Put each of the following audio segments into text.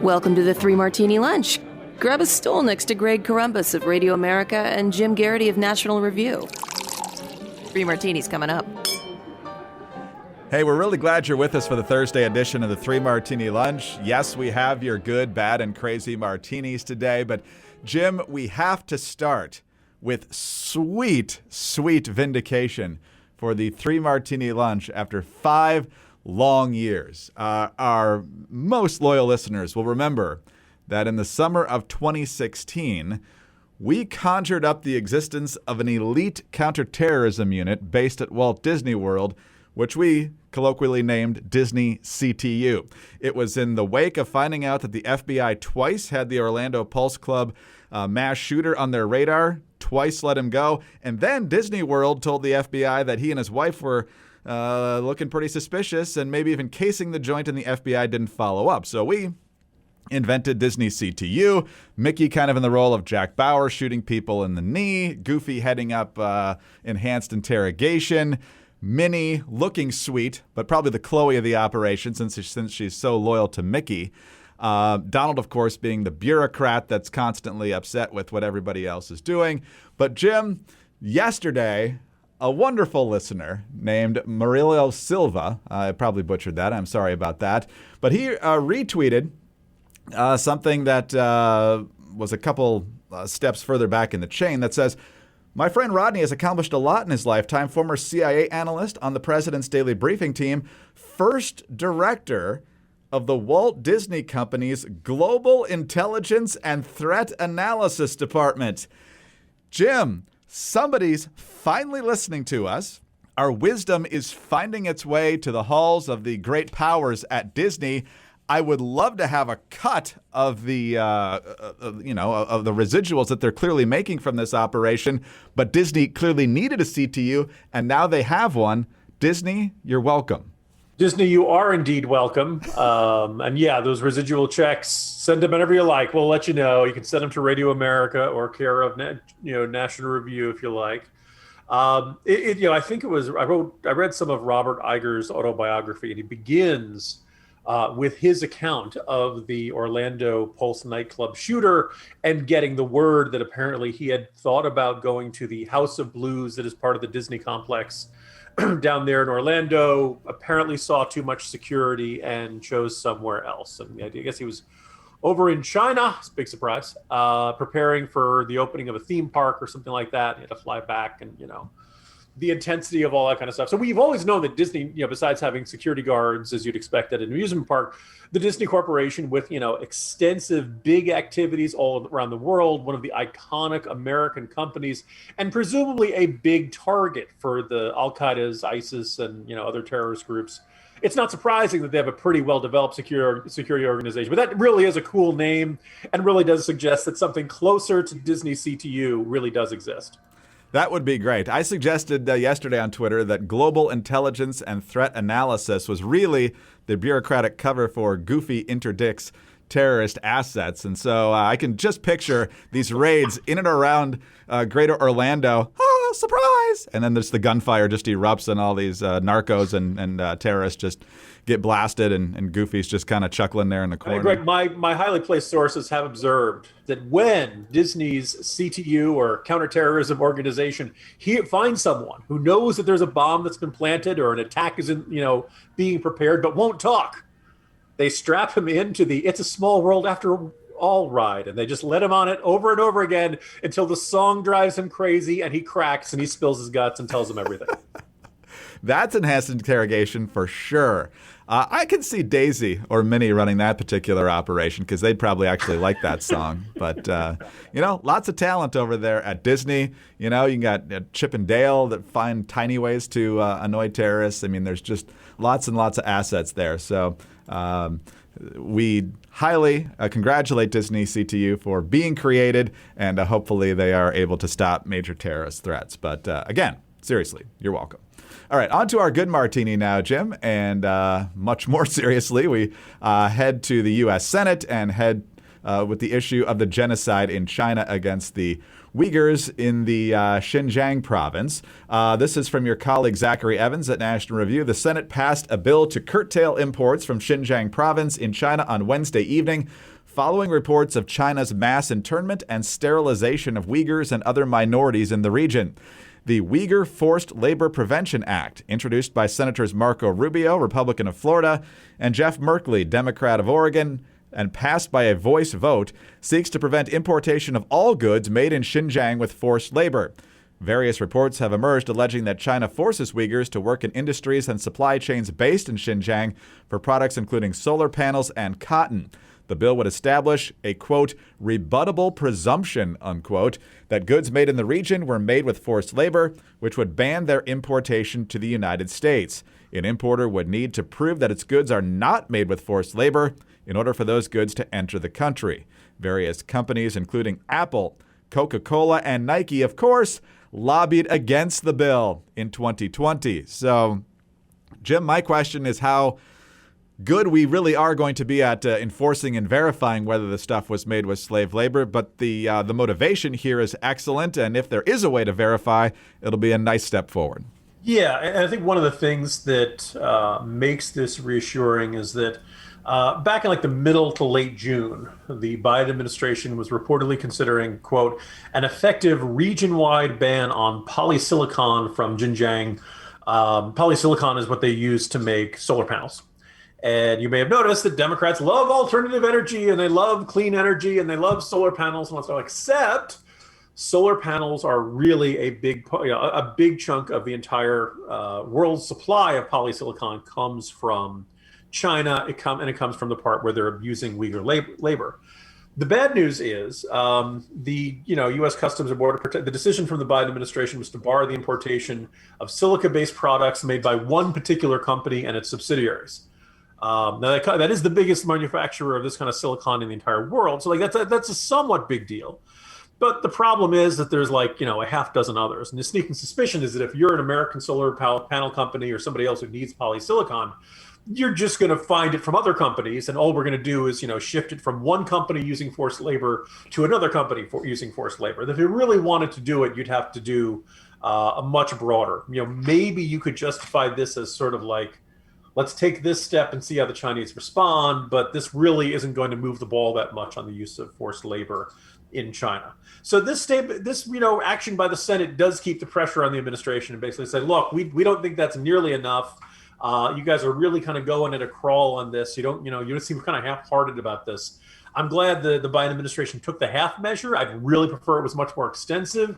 Welcome to the Three Martini Lunch. Grab a stool next to Greg Columbus of Radio America and Jim Garrity of National Review. Three martinis coming up. Hey, we're really glad you're with us for the Thursday edition of the Three Martini Lunch. Yes, we have your good, bad, and crazy martinis today, but Jim, we have to start with sweet, sweet vindication for the Three Martini Lunch after 5 long years. Our most loyal listeners will remember that in the summer of 2016, we conjured up the existence of an elite counterterrorism unit based at Walt Disney World, which we colloquially named Disney CTU. It was in the wake of finding out that the FBI twice had the Orlando Pulse Club mass shooter on their radar, twice let him go, and then Disney World told the FBI that he and his wife were looking pretty suspicious and maybe even casing the joint, and the FBI didn't follow up. So we invented Disney CTU, Mickey kind of in the role of Jack Bauer shooting people in the knee, Goofy heading up enhanced interrogation, Minnie looking sweet, but probably the Chloe of the operation since she's so loyal to Mickey. Donald, of course, being the bureaucrat that's constantly upset with what everybody else is doing. But Jim, yesterday, a wonderful listener named Murillo Silva, I probably butchered that, I'm sorry about that, but he retweeted something that was a couple steps further back in the chain that says, "My friend Rodney has accomplished a lot in his lifetime, former CIA analyst on the President's Daily Briefing team, first director of the Walt Disney Company's Global Intelligence and Threat Analysis Department." Jim, somebody's finally listening to us. Our wisdom is finding its way to the halls of the great powers at Disney. I would love to have a cut of the, of the residuals that they're clearly making from this operation. But Disney clearly needed a CTU, and now they have one. Disney, you're welcome. Disney, you are indeed welcome. And yeah, those residual checks, send them whenever you like. We'll let you know. You can send them to Radio America or care of National Review if you like. I think it was I read some of Robert Iger's autobiography, and he begins with his account of the Orlando Pulse nightclub shooter and getting the word that apparently he had thought about going to the House of Blues that is part of the Disney complex down there in Orlando, apparently saw too much security and chose somewhere else. And I guess he was over in China, big surprise, preparing for the opening of a theme park or something like that. He had to fly back and, the intensity of all that kind of stuff. So we've always known that Disney, besides having security guards, as you'd expect at an amusement park, the Disney Corporation with, extensive big activities all around the world, one of the iconic American companies, and presumably a big target for the Al-Qaeda's, ISIS, and, other terrorist groups. It's not surprising that they have a pretty well-developed security organization, but that really is a cool name and really does suggest that something closer to Disney CTU really does exist. That would be great. I suggested yesterday on Twitter that Global Intelligence and Threat Analysis was really the bureaucratic cover for Goofy interdicts terrorist assets. And so I can just picture these raids in and around greater Orlando. Oh, surprise! And then there's the gunfire just erupts and all these narcos and terrorists just get blasted and Goofy's just kind of chuckling there in the corner. Greg, my highly placed sources have observed that when Disney's CTU or counterterrorism organization finds someone who knows that there's a bomb that's been planted or an attack isn't, being prepared but won't talk, they strap him into the "It's a Small World After All" ride, and they just let him on it over and over again until the song drives him crazy and he cracks and he spills his guts and tells them everything. That's enhanced interrogation for sure. I can see Daisy or Minnie running that particular operation because they'd probably actually like that song. But, lots of talent over there at Disney. You got Chip and Dale that find tiny ways to annoy terrorists. I mean, there's just lots and lots of assets there. So we highly congratulate Disney CTU for being created, and hopefully they are able to stop major terrorist threats. But again, seriously, you're welcome. All right, on to our good martini now, Jim. And much more seriously, we head to the U.S. Senate and head with the issue of the genocide in China against the Uyghurs in the Xinjiang province. This is from your colleague Zachary Evans at National Review. The Senate passed a bill to curtail imports from Xinjiang province in China on Wednesday evening, following reports of China's mass internment and sterilization of Uyghurs and other minorities in the region. The Uyghur Forced Labor Prevention Act, introduced by Senators Marco Rubio, Republican of Florida, and Jeff Merkley, Democrat of Oregon, and passed by a voice vote, seeks to prevent importation of all goods made in Xinjiang with forced labor. Various reports have emerged alleging that China forces Uyghurs to work in industries and supply chains based in Xinjiang for products including solar panels and cotton. The bill would establish a, quote, rebuttable presumption, unquote, that goods made in the region were made with forced labor, which would ban their importation to the United States. An importer would need to prove that its goods are not made with forced labor in order for those goods to enter the country. Various companies, including Apple, Coca-Cola, and Nike, of course, lobbied against the bill in 2020. So, Jim, my question is how good we really are going to be at enforcing and verifying whether the stuff was made with slave labor. But the motivation here is excellent. And if there is a way to verify, it'll be a nice step forward. Yeah, and I think one of the things that makes this reassuring is that back in like the middle to late June, the Biden administration was reportedly considering, quote, an effective region-wide ban on polysilicon from Xinjiang. Polysilicon is what they use to make solar panels. And you may have noticed that Democrats love alternative energy and they love clean energy and they love solar panels and what's all, except solar panels are really a big chunk of the entire world's supply of polysilicon comes from China. It comes from the part where they're abusing Uyghur labor. The bad news is the U.S. Customs and Border Protection. The decision from the Biden administration was to bar the importation of silica-based products made by one particular company and its subsidiaries. Now that is the biggest manufacturer of this kind of silicon in the entire world. So like that's a somewhat big deal. But the problem is that there's a half dozen others. And the sneaking suspicion is that if you're an American solar panel company or somebody else who needs polysilicon, you're just going to find it from other companies. And all we're going to do is, shift it from one company using forced labor to another company using forced labor. If you really wanted to do it, you'd have to do a much broader. Maybe you could justify this as sort of like, let's take this step and see how the Chinese respond, but this really isn't going to move the ball that much on the use of forced labor in China. So this action by the Senate does keep the pressure on the administration and basically say, look, we don't think that's nearly enough. You guys are really kind of going at a crawl on this. You don't seem kind of half-hearted about this. I'm glad the Biden administration took the half measure. I'd really prefer it was much more extensive.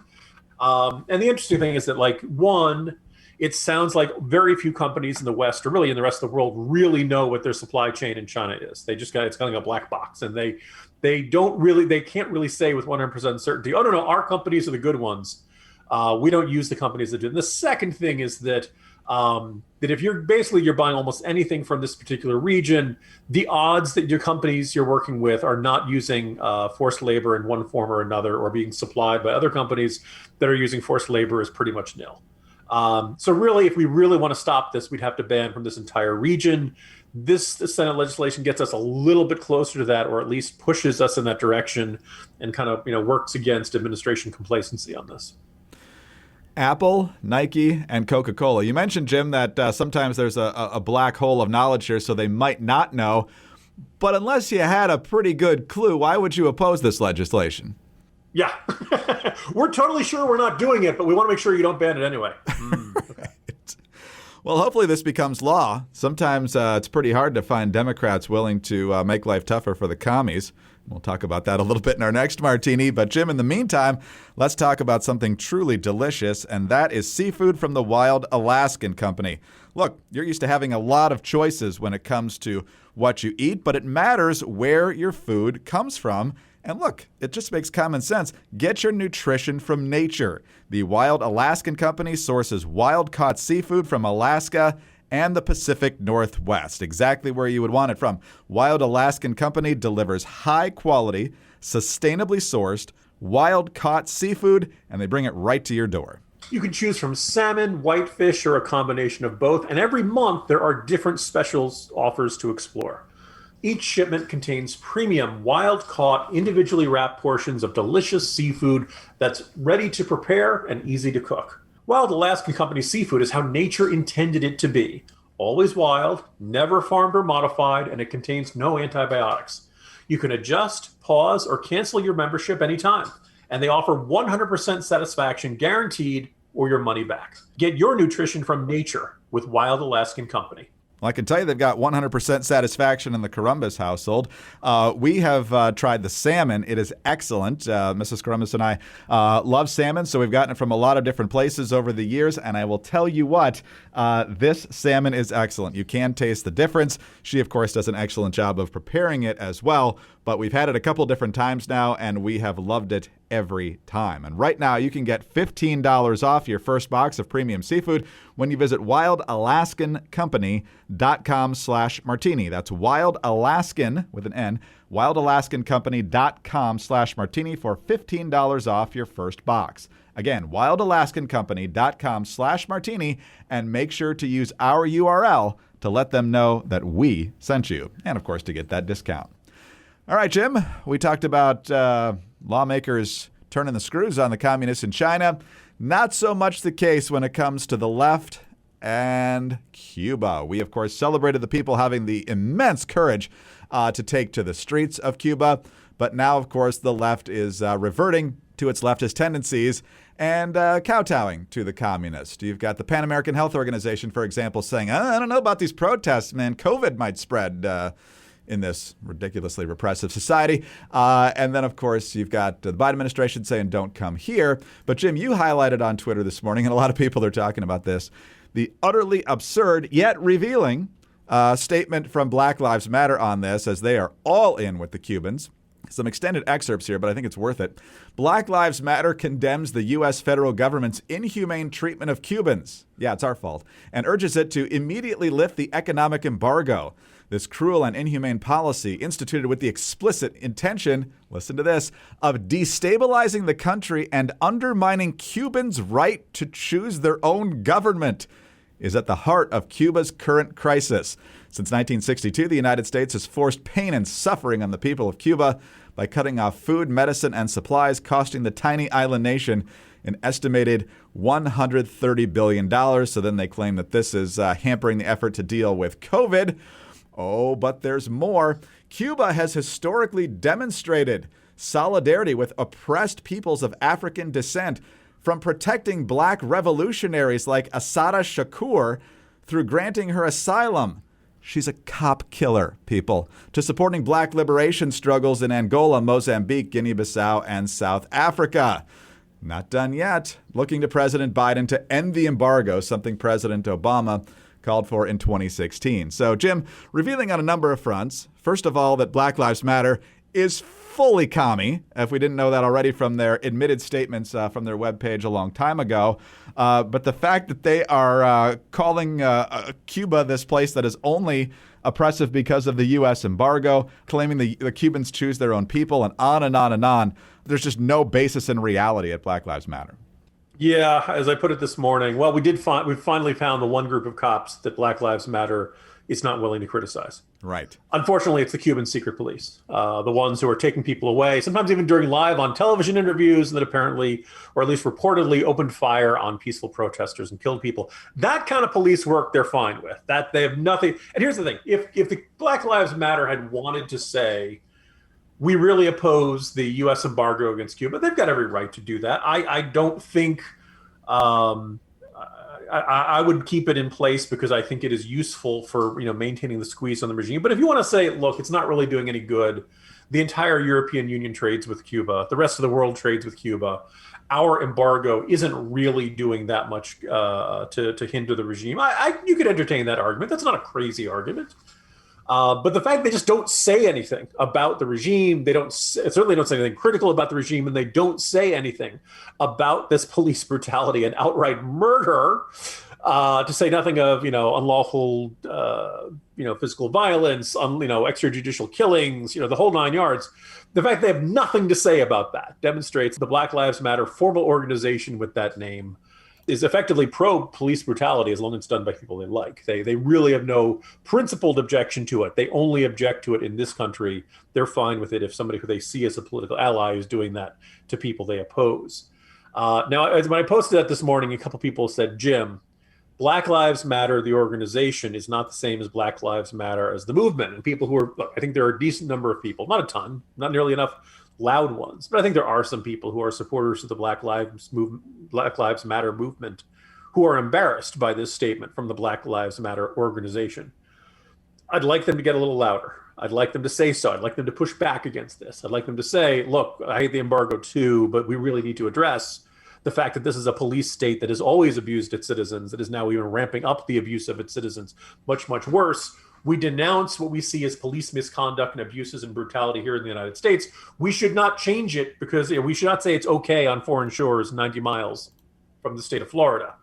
And the interesting thing is that it sounds like very few companies in the West or really in the rest of the world really know what their supply chain in China is. It's kind of like a black box, and they can't really say with 100% certainty, oh, no, our companies are the good ones. We don't use the companies that do. And the second thing is that if you're buying almost anything from this particular region, the odds that your companies you're working with are not using forced labor in one form or another or being supplied by other companies that are using forced labor is pretty much nil. So really, if we really want to stop this, we'd have to ban from this entire region. The Senate legislation gets us a little bit closer to that, or at least pushes us in that direction and kind of, works against administration complacency on this. Apple, Nike, and Coca-Cola. You mentioned, Jim, that sometimes there's a black hole of knowledge here, so they might not know. But unless you had a pretty good clue, why would you oppose this legislation? Yeah, we're totally sure we're not doing it, but we want to make sure you don't ban it anyway. Right. Well, hopefully this becomes law. Sometimes it's pretty hard to find Democrats willing to make life tougher for the commies. We'll talk about that a little bit in our next martini. But Jim, in the meantime, let's talk about something truly delicious, and that is seafood from the Wild Alaskan Company. Look, you're used to having a lot of choices when it comes to what you eat, but it matters where your food comes from. And look, it just makes common sense. Get your nutrition from nature. The Wild Alaskan Company sources wild-caught seafood from Alaska and the Pacific Northwest, exactly where you would want it from. Wild Alaskan Company delivers high-quality, sustainably sourced, wild-caught seafood, and they bring it right to your door. You can choose from salmon, whitefish, or a combination of both. And every month, there are different specials offers to explore. Each shipment contains premium, wild-caught, individually wrapped portions of delicious seafood that's ready to prepare and easy to cook. Wild Alaskan Company seafood is how nature intended it to be. Always wild, never farmed or modified, and it contains no antibiotics. You can adjust, pause, or cancel your membership anytime. And they offer 100% satisfaction guaranteed or your money back. Get your nutrition from nature with Wild Alaskan Company. Well, I can tell you they've got 100% satisfaction in the Columbus household. We have tried the salmon. It is excellent. Mrs. Columbus and I love salmon, so we've gotten it from a lot of different places over the years. And I will tell you what, this salmon is excellent. You can taste the difference. She, of course, does an excellent job of preparing it as well. But we've had it a couple different times now, and we have loved it every time. And right now, you can get $15 off your first box of premium seafood when you visit wildalaskancompany.com/martini. That's wildalaskan, with an N, wildalaskancompany.com/martini for $15 off your first box. Again, wildalaskancompany.com/martini, and make sure to use our URL to let them know that we sent you, and of course, to get that discount. All right, Jim, we talked about lawmakers turning the screws on the communists in China. Not so much the case when it comes to the left and Cuba. We, of course, celebrated the people having the immense courage to take to the streets of Cuba. But now, of course, the left is reverting to its leftist tendencies and kowtowing to the communists. You've got the Pan American Health Organization, for example, saying, I don't know about these protests, man. COVID might spread in this ridiculously repressive society. And then, of course, you've got the Biden administration saying, don't come here. But, Jim, you highlighted on Twitter this morning, and a lot of people are talking about this, the utterly absurd yet revealing statement from Black Lives Matter on this, as they are all in with the Cubans. Some extended excerpts here, but I think it's worth it. Black Lives Matter condemns the U.S. federal government's inhumane treatment of Cubans. Yeah, it's our fault. And urges it to immediately lift the economic embargo. This cruel and inhumane policy, instituted with the explicit intention, listen to this, of destabilizing the country and undermining Cubans' right to choose their own government, is at the heart of Cuba's current crisis. Since 1962, the United States has forced pain and suffering on the people of Cuba by cutting off food, medicine, and supplies, costing the tiny island nation an estimated $130 billion. So then they claim that this is hampering the effort to deal with COVID. Oh, but there's more. Cuba has historically demonstrated solidarity with oppressed peoples of African descent, from protecting black revolutionaries like Assata Shakur through granting her asylum. She's a cop killer, people. To supporting black liberation struggles in Angola, Mozambique, Guinea-Bissau, and South Africa. Not done yet. Looking to President Biden to end the embargo, something President Obama called for in 2016. So, Jim, revealing on a number of fronts. First of all, that Black Lives Matter is fully commie, if we didn't know that already from their admitted statements from their webpage a long time ago. But the fact that they are calling Cuba this place that is only oppressive because of the U.S. embargo, claiming the Cubans choose their own people, and on and on and on. There's just no basis in reality at Black Lives Matter. Yeah, as I put it this morning, well, we finally found the one group of cops that Black Lives Matter is not willing to criticize. Right. Unfortunately, it's the Cuban secret police, the ones who are taking people away, sometimes even during live on television interviews, that apparently, or at least reportedly, opened fire on peaceful protesters and killed people. That kind of police work they're fine with. That they have nothing. And here's the thing: if the Black Lives Matter had wanted to say, we really oppose the U.S. embargo against Cuba, they've got every right to do that. I don't think. I would keep it in place because I think it is useful for maintaining the squeeze on the regime. But if you want to say, look, it's not really doing any good, the entire European Union trades with Cuba, the rest of the world trades with Cuba, our embargo isn't really doing that much to hinder the regime. You could entertain that argument. That's not a crazy argument. But the fact they just don't say anything about the regime, they certainly don't say anything critical about the regime, and they don't say anything about this police brutality and outright murder, to say nothing of unlawful physical violence, extrajudicial killings, the whole nine yards. The fact they have nothing to say about that demonstrates the Black Lives Matter formal organization with that name is effectively pro-police brutality as long as it's done by people they like. They really have no principled objection to it. They only object to it in this country. They're fine with it if somebody who they see as a political ally is doing that to people they oppose. Now, when I posted that this morning, a couple people said, Jim, Black Lives Matter, the organization, is not the same as Black Lives Matter as the movement. And people who are, look, I think there are a decent number of people, not a ton, not nearly enough loud ones, but I think there are some people who are supporters of the Black Lives Matter movement who are embarrassed by this statement from the Black Lives Matter organization. I'd like them to get a little louder. I'd like them to say so. I'd like them to push back against this. I'd like them to say, look, I hate the embargo too, but we really need to address the fact that this is a police state that has always abused its citizens, that is now even ramping up the abuse of its citizens much, much worse. We denounce what we see as police misconduct and abuses and brutality here in the United States. We should not change it because we should not say it's okay on foreign shores 90 miles from the state of Florida.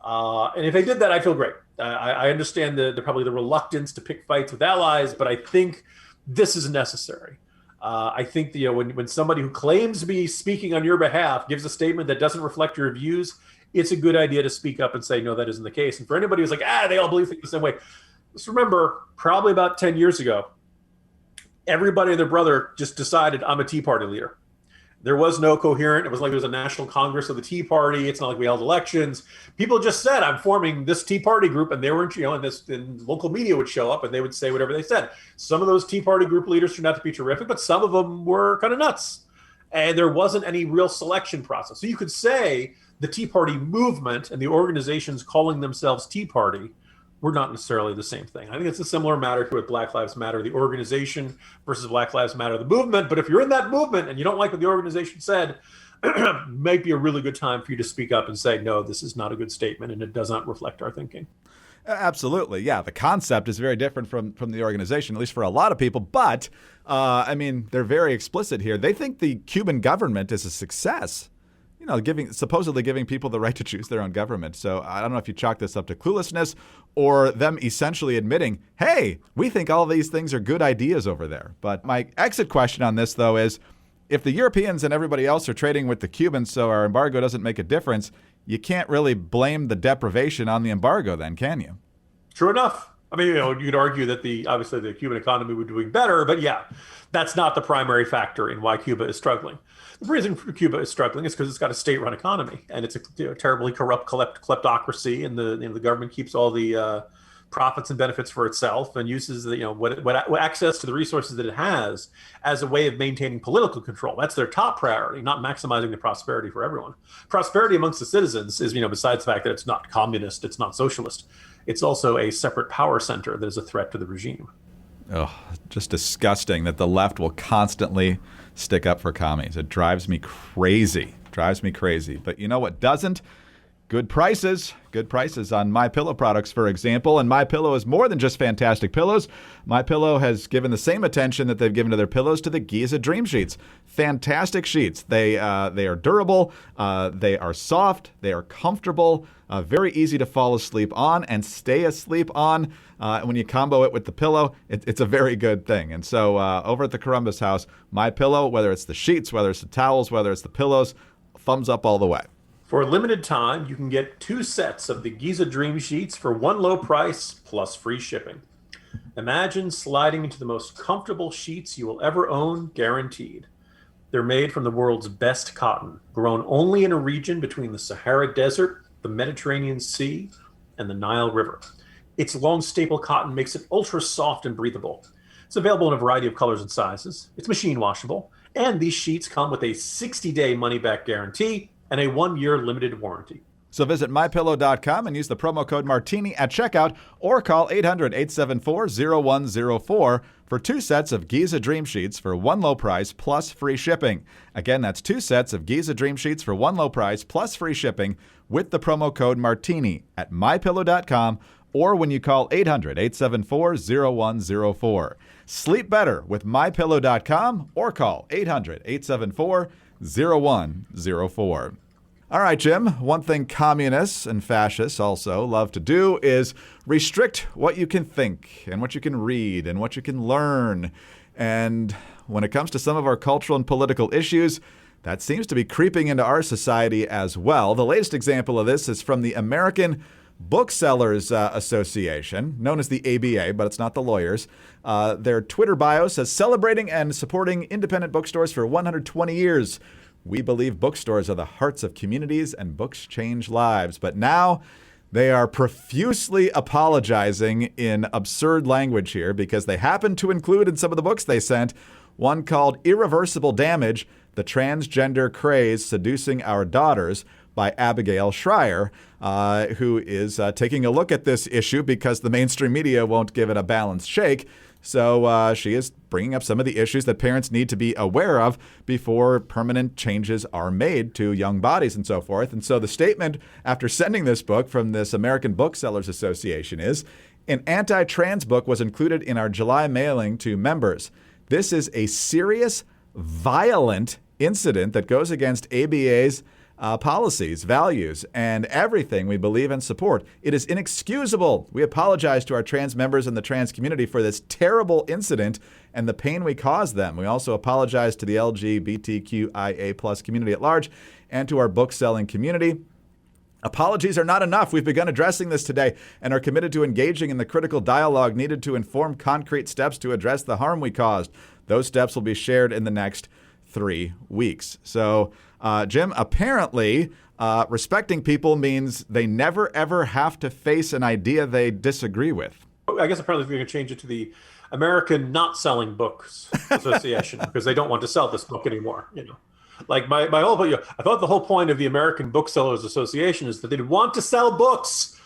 And if they did that, I feel great. I understand probably the reluctance to pick fights with allies, but I think this is necessary. I think when somebody who claims to be speaking on your behalf gives a statement that doesn't reflect your views, it's a good idea to speak up and say, no, that isn't the case. And for anybody who's like, they all believe things the same way, just remember, probably about 10 years ago, everybody and their brother just decided I'm a Tea Party leader. There was no coherent. It was like there was a national congress of the Tea Party. It's not like we held elections. People just said, I'm forming this Tea Party group, and they were, and local media would show up and they would say whatever they said. Some of those Tea Party group leaders turned out to be terrific, but some of them were kind of nuts. And there wasn't any real selection process. So you could say the Tea Party movement and the organizations calling themselves Tea Party were not necessarily the same thing. I think it's a similar matter to with Black Lives Matter, the organization versus Black Lives Matter, the movement. But if you're in that movement and you don't like what the organization said, might be a really good time for you to speak up and say, no, this is not a good statement and it does not reflect our thinking. Absolutely. Yeah. The concept is very different from the organization, at least for a lot of people. But they're very explicit here. They think the Cuban government is a success. Supposedly giving people the right to choose their own government. So I don't know if you chalk this up to cluelessness or them essentially admitting, hey, we think all these things are good ideas over there. But my exit question on this, though, is if the Europeans and everybody else are trading with the Cubans so our embargo doesn't make a difference, you can't really blame the deprivation on the embargo then, can you? True enough. I mean, you'd argue that obviously the Cuban economy would be doing better, but yeah, that's not the primary factor in why Cuba is struggling. The reason Cuba is struggling is because it's got a state-run economy and it's a terribly corrupt kleptocracy, and the government keeps all the profits and benefits for itself and uses what access to the resources that it has as a way of maintaining political control. That's their top priority, not maximizing the prosperity for everyone. Prosperity amongst the citizens is, besides the fact that it's not communist, it's not socialist, it's also a separate power center that is a threat to the regime. Oh, just disgusting that the left will constantly stick up for commies. It drives me crazy. But you know what doesn't? Good prices on MyPillow products, for example. And MyPillow is more than just fantastic pillows. MyPillow has given the same attention that they've given to their pillows to the Giza Dream Sheets. Fantastic sheets. They are durable. They are soft. They are comfortable. Very easy to fall asleep on and stay asleep on. When you combo it with the pillow, it's a very good thing. And so over at the Columbus house, MyPillow, whether it's the sheets, whether it's the towels, whether it's the pillows, thumbs up all the way. For a limited time, you can get 2 sets of the Giza Dream Sheets for one low price plus free shipping. Imagine sliding into the most comfortable sheets you will ever own, guaranteed. They're made from the world's best cotton, grown only in a region between the Sahara Desert, the Mediterranean Sea, and the Nile River. Its long staple cotton makes it ultra soft and breathable. It's available in a variety of colors and sizes. It's machine washable, and these sheets come with a 60-day money-back guarantee and a 1-year limited warranty. So visit MyPillow.com and use the promo code Martini at checkout or call 800-874-0104 for 2 sets of Giza Dream Sheets for one low price plus free shipping. Again, that's 2 sets of Giza Dream Sheets for one low price plus free shipping with the promo code Martini at MyPillow.com or when you call 800-874-0104. Sleep better with MyPillow.com or call 800-874-0104. All right, Jim, one thing communists and fascists also love to do is restrict what you can think and what you can read and what you can learn. And when it comes to some of our cultural and political issues, that seems to be creeping into our society as well. The latest example of this is from the American Booksellers Association, known as the ABA, but it's not the lawyers. Their Twitter bio says, celebrating and supporting independent bookstores for 120 years. We believe bookstores are the hearts of communities and books change lives. But now they are profusely apologizing in absurd language here because they happen to include in some of the books they sent one called Irreversible Damage, The Transgender Craze Seducing Our Daughters by Abigail Schreier, who is taking a look at this issue because the mainstream media won't give it a balanced shake. So she is bringing up some of the issues that parents need to be aware of before permanent changes are made to young bodies and so forth. And so the statement after sending this book from this American Booksellers Association is, an anti-trans book was included in our July mailing to members. This is a serious, violent incident that goes against ABA's policies, values, and everything we believe and support. It is inexcusable. We apologize to our trans members and the trans community for this terrible incident and the pain we caused them. We also apologize to the LGBTQIA+ community at large and to our book-selling community. Apologies are not enough. We've begun addressing this today and are committed to engaging in the critical dialogue needed to inform concrete steps to address the harm we caused. Those steps will be shared in the next 3 weeks. So, Jim, apparently respecting people means they never, ever have to face an idea they disagree with. I guess apparently we're going to change it to the American Not Selling Books Association because they don't want to sell this book anymore. You know, like my whole, I thought the whole point of the American Booksellers Association is that they'd want to sell books.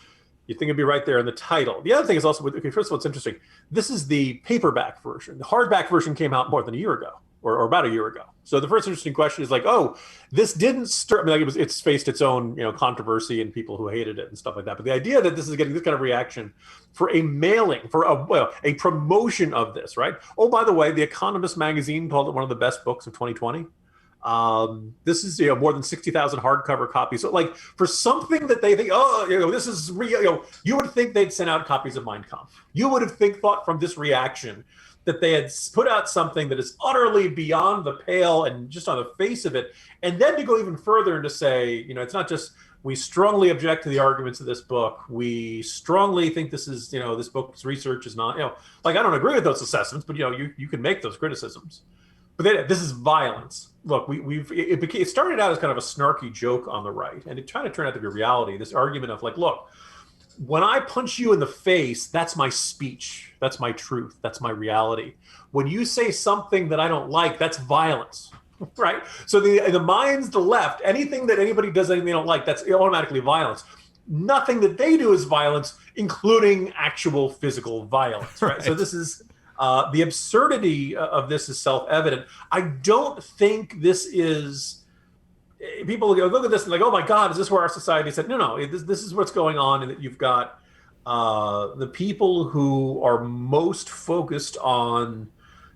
You think it'd be right there in the title. The other thing is also, okay, first of all, it's interesting. This is the paperback version. The hardback version came out more than a year ago. Or about a year ago. So the first interesting question is like, oh, this didn't stir. I mean, like it's faced its own, controversy and people who hated it and stuff like that. But the idea that this is getting this kind of reaction for a mailing, for a promotion of this, right? Oh, by the way, The Economist magazine called it one of the best books of 2020. This is more than 60,000 hardcover copies. So like for something that they think, this is real. You would think they'd send out copies of Mein Kampf. You would have thought from this reaction that they had put out something that is utterly beyond the pale and just on the face of it. And then to go even further and to say, it's not just, we strongly object to the arguments of this book. We strongly think this is, this book's research is not, like I don't agree with those assessments, but you can make those criticisms. But this is violence. Look, it started out as kind of a snarky joke on the right, and it tried to turn out to be reality. This argument of like, look, when I punch you in the face, that's my speech. That's my truth. That's my reality. When you say something that I don't like, that's violence, right? So the minds, the left, anything that anybody does, anything they don't like, that's automatically violence. Nothing that they do is violence, including actual physical violence, right? So this is, the absurdity of this is self-evident. I don't think this is... People look at this and like, oh my God, is this where our society said, no, this is what's going on. And that you've got the people who are most focused on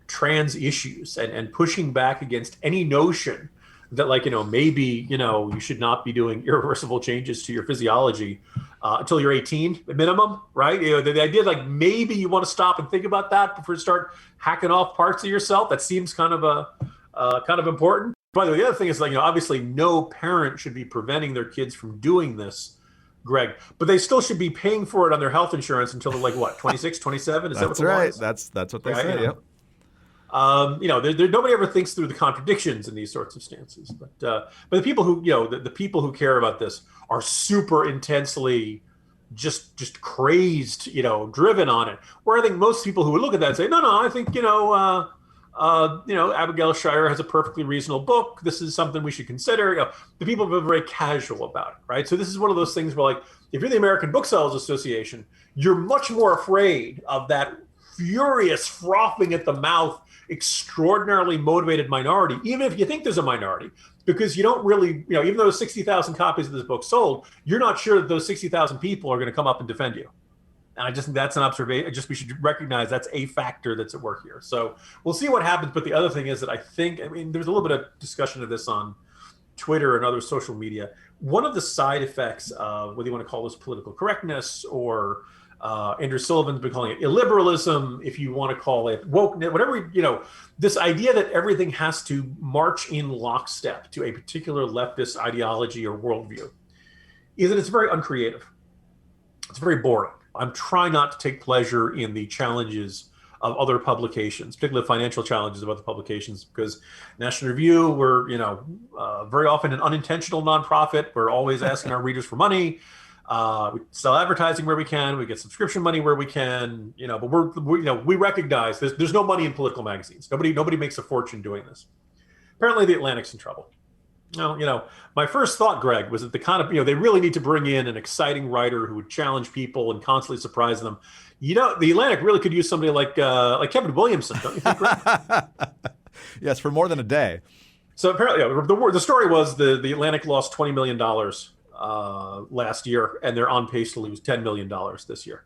trans issues and pushing back against any notion that like, maybe, you should not be doing irreversible changes to your physiology until you're 18 minimum, right? The idea like maybe you want to stop and think about that before you start hacking off parts of yourself. That seems kind of important. By the way, the other thing is like, obviously no parent should be preventing their kids from doing this, Greg, but they still should be paying for it on their health insurance until they're like, what, 26, 27? Is That's that what right. Was? That's what they say. Yep. Nobody ever thinks through the contradictions in these sorts of stances, but the people who, the people who care about this are super intensely just crazed, driven on it. Where I think most people who would look at that and say, no, I think, Abigail Schreier has a perfectly reasonable book. This is something we should consider. The people have been very casual about it, right? So this is one of those things where, like, if you're the American Booksellers Association, you're much more afraid of that furious, frothing at the mouth, extraordinarily motivated minority, even if you think there's a minority, because you don't really, even though 60,000 copies of this book sold, you're not sure that those 60,000 people are going to come up and defend you. And I just think that's an observation. We should recognize that's a factor that's at work here. So we'll see what happens. But the other thing is that there's a little bit of discussion of this on Twitter and other social media. One of the side effects of whether you want to call this political correctness or Andrew Sullivan's been calling it illiberalism, if you want to call it woke, whatever, this idea that everything has to march in lockstep to a particular leftist ideology or worldview, is that it's very uncreative. It's very boring. I'm trying not to take pleasure in the challenges of other publications, particularly the financial challenges of other publications, because National Review, we're, very often an unintentional nonprofit. We're always asking our readers for money. We sell advertising where we can. We get subscription money where we can. But we recognize there's no money in political magazines. Nobody makes a fortune doing this. Apparently, the Atlantic's in trouble. My first thought, Greg, was that they really need to bring in an exciting writer who would challenge people and constantly surprise them. The Atlantic really could use somebody like Kevin Williamson, don't you think, Greg? Yes, for more than a day. So apparently, the story was the Atlantic lost $20 million last year, and they're on pace to lose $10 million this year.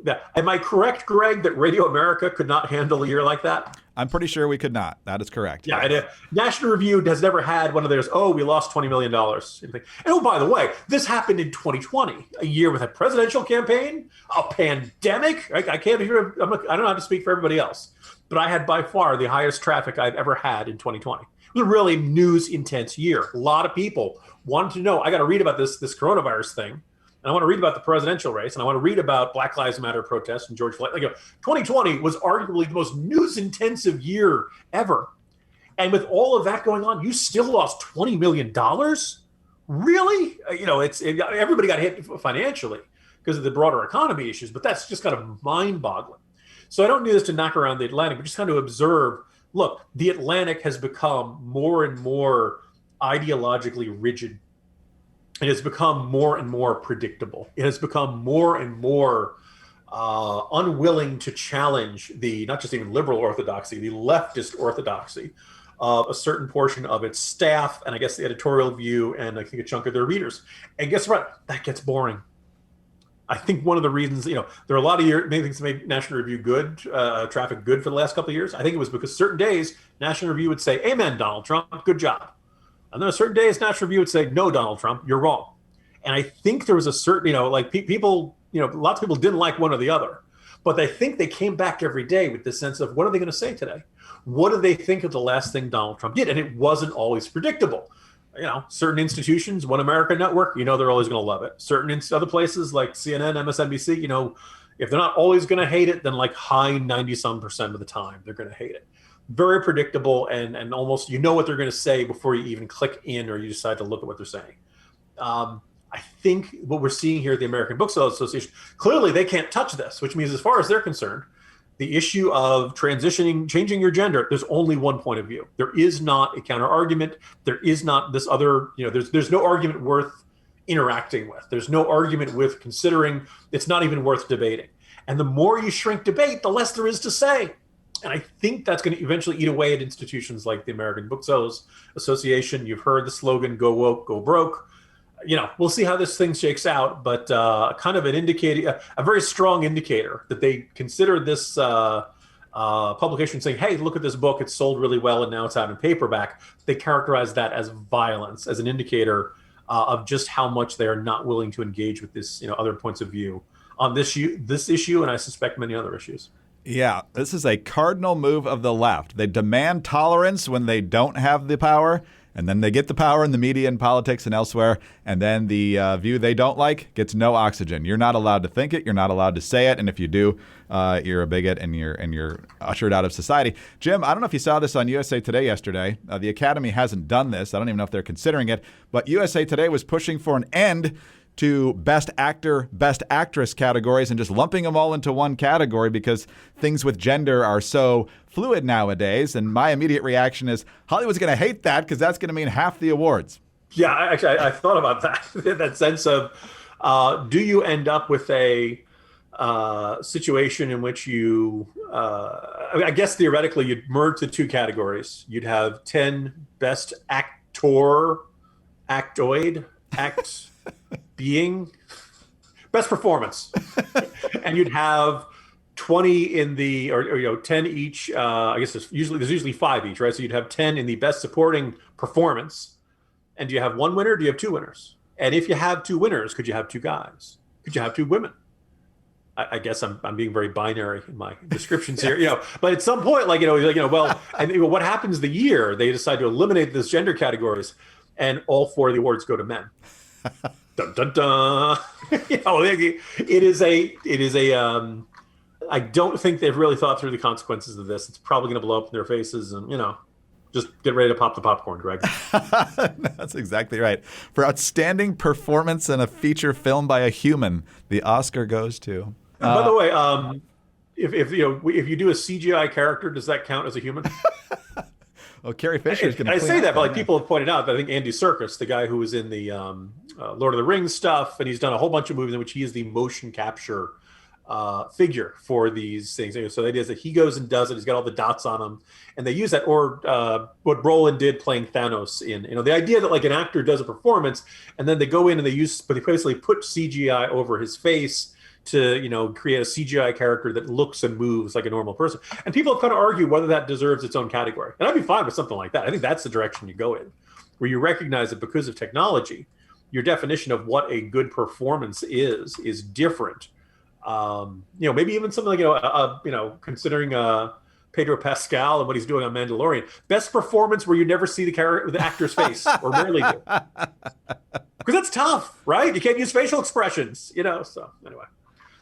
Yeah. Am I correct, Greg, that Radio America could not handle a year like that? I'm pretty sure we could not. That is correct. Yeah, and National Review has never had one of those, we lost $20 million. And by the way, this happened in 2020, a year with a presidential campaign, a pandemic. I can't hear, I don't know how to speak for everybody else, but I had by far the highest traffic I've ever had in 2020. It was a really news-intense year. A lot of people wanted to know, I got to read about this coronavirus thing. And I want to read about the presidential race, and I want to read about Black Lives Matter protests and George Floyd. 2020 was arguably the most news-intensive year ever. And with all of that going on, you still lost $20 million? Really? Everybody got hit financially because of the broader economy issues, but that's just kind of mind-boggling. So I don't do this to knock around the Atlantic, but just kind of observe, look, the Atlantic has become more and more ideologically rigid. It has become more and more predictable. It has become more and more unwilling to challenge not just even liberal orthodoxy, the leftist orthodoxy of a certain portion of its staff, and I guess the editorial view, and I think a chunk of their readers. And guess what? That gets boring. I think one of the reasons, there are a lot of many things that made National Review good, traffic good for the last couple of years. I think it was because certain days National Review would say, "Amen, Donald Trump, good job." And then a certain days, National Review would say, "No, Donald Trump, you're wrong." And I think there was a certain, people, lots of people didn't like one or the other, but they think they came back every day with this sense of, what are they going to say today? What do they think of the last thing Donald Trump did? And it wasn't always predictable. Certain institutions, One American Network, they're always going to love it. Certain other places like CNN, MSNBC, if they're not always going to hate it, then like high 90-some% of the time, they're going to hate it. Very predictable, and almost what they're going to say before you even click in or you decide to look at what they're saying. I think what we're seeing here at the American Booksellers Association, clearly they can't touch this, which means as far as they're concerned, the issue of changing your gender, there's only one point of view. There is not a counter argument. There is not this other, there's no argument worth interacting with. There's no argument worth considering. It's not even worth debating. And the more you shrink debate, the less there is to say. And I think that's going to eventually eat away at institutions like the American Booksellers Association. You've heard the slogan, "Go woke, go broke." We'll see how this thing shakes out, but kind of an indicator, a very strong indicator that they consider this publication saying, "Hey, look at this book. It's sold really well, and now it's out in paperback." They characterize that as violence, as an indicator of just how much they are not willing to engage with this, other points of view on this issue, and I suspect many other issues. Yeah, this is a cardinal move of the left. They demand tolerance when they don't have the power, and then they get the power in the media and politics and elsewhere, and then the view they don't like gets no oxygen. You're not allowed to think it. You're not allowed to say it. And if you do, you're a bigot and you're ushered out of society. Jim, I don't know if you saw this on USA Today yesterday. The Academy hasn't done this. I don't even know if they're considering it. But USA Today was pushing for an end to Best Actor, Best Actress categories and just lumping them all into one category because things with gender are so fluid nowadays. And my immediate reaction is Hollywood's going to hate that because that's going to mean half the awards. Yeah, actually, I thought about that, that sense of do you end up with a situation in which you, I guess theoretically, you'd merge the two categories. You'd have 10 Best Actor, Actoid, Act... being best performance, and you'd have 20 in the or 10 each. I guess there's usually 5 each, right? So you'd have 10 in the best supporting performance. And do you have one winner? Do you have two winners? And if you have two winners, could you have two guys? Could you have two women? I guess I'm being very binary in my descriptions here, but at some point, well, and what happens the year they decide to eliminate those gender categories and all 4 of the awards go to men. Dun, dun, dun. It is a, I don't think they've really thought through the consequences of this. It's probably going to blow up in their faces and, just get ready to pop the popcorn, Greg. That's exactly right. For outstanding performance in a feature film by a human, the Oscar goes to. By the way, if you do a CGI character, does that count as a human? Well, Carrie Fisher is going to. I say that, but people have pointed out that I think Andy Serkis, the guy who was in the Lord of the Rings stuff, and he's done a whole bunch of movies in which he is the motion capture figure for these things. So the idea is that he goes and does it. He's got all the dots on him, and they use that. Or what Brolin did playing Thanos in. The idea that like an actor does a performance, and then they go in and they basically put CGI over his face to create a CGI character that looks and moves like a normal person. And people have kind of argued whether that deserves its own category. And I'd be fine with something like that. I think that's the direction you go in, where you recognize that because of technology, your definition of what a good performance is different. Maybe even something like considering Pedro Pascal and what he's doing on Mandalorian, best performance where you never see the actor's face or rarely do, because that's tough, right? You can't use facial expressions, So anyway.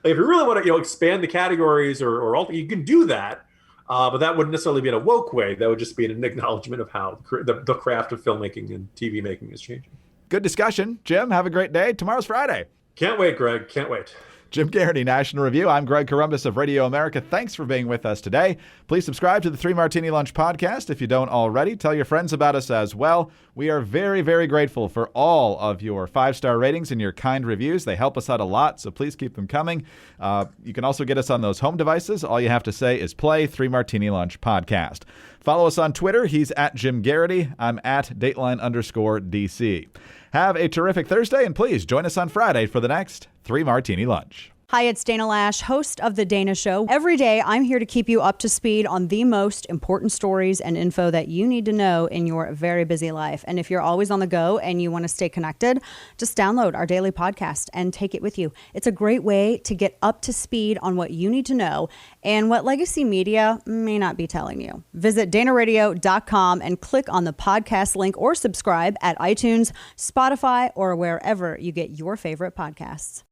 If you really want to, expand the categories or alter, you can do that, but that wouldn't necessarily be in a woke way. That would just be an acknowledgement of how the craft of filmmaking and TV making is changing. Good discussion. Jim, have a great day. Tomorrow's Friday. Can't wait, Greg. Can't wait. Jim Garrity, National Review. I'm Greg Corombos of Radio America. Thanks for being with us today. Please subscribe to the 3 Martini Lunch podcast if you don't already. Tell your friends about us as well. We are very, very grateful for all of your 5-star ratings and your kind reviews. They help us out a lot, so please keep them coming. You can also get us on those home devices. All you have to say is play 3 Martini Lunch podcast. Follow us on Twitter. He's at Jim Garrity. I'm at Dateline_DC. Have a terrific Thursday, and please join us on Friday for the next 3 Martini Lunch. Hi, it's Dana Lash, host of The Dana Show. Every day, I'm here to keep you up to speed on the most important stories and info that you need to know in your very busy life. And if you're always on the go and you want to stay connected, just download our daily podcast and take it with you. It's a great way to get up to speed on what you need to know and what legacy media may not be telling you. Visit danaradio.com and click on the podcast link or subscribe at iTunes, Spotify, or wherever you get your favorite podcasts.